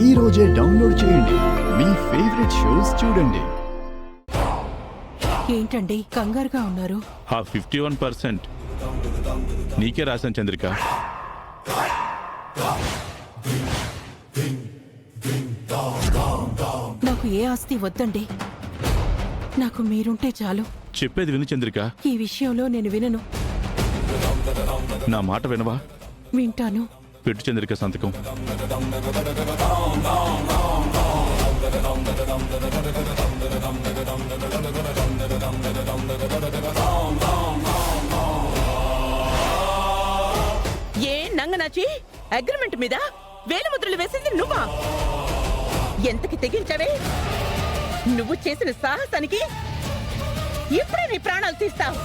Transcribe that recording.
ఈ రోజే డౌన్లోడ్ చేయండి. మీ ఫేవరెట్ షోస్ చూడండి. ఏంటండి కంగారుగా ఉన్నారు? ఆ 51% నీకే రాశాను చంద్రిక. నాకు ఏ ఆస్తి వద్దండి. నాకు మీరుంటే చాలు. చెప్పేది విను చంద్రిక. ఈ విషయంలో నేను వినను. నా మాట వినవా? వింటాను. పెట్టు చంద్రిక సంతకం. ఏ నంగనాచి అగ్రిమెంట్ మీద వేలిముద్రలు వేసింది నువ్వా? ఎంతకి తెగించవే? నువ్వు చేసిన సాహసానికి ఇప్పుడే నీ ప్రాణాలు తీస్తావు.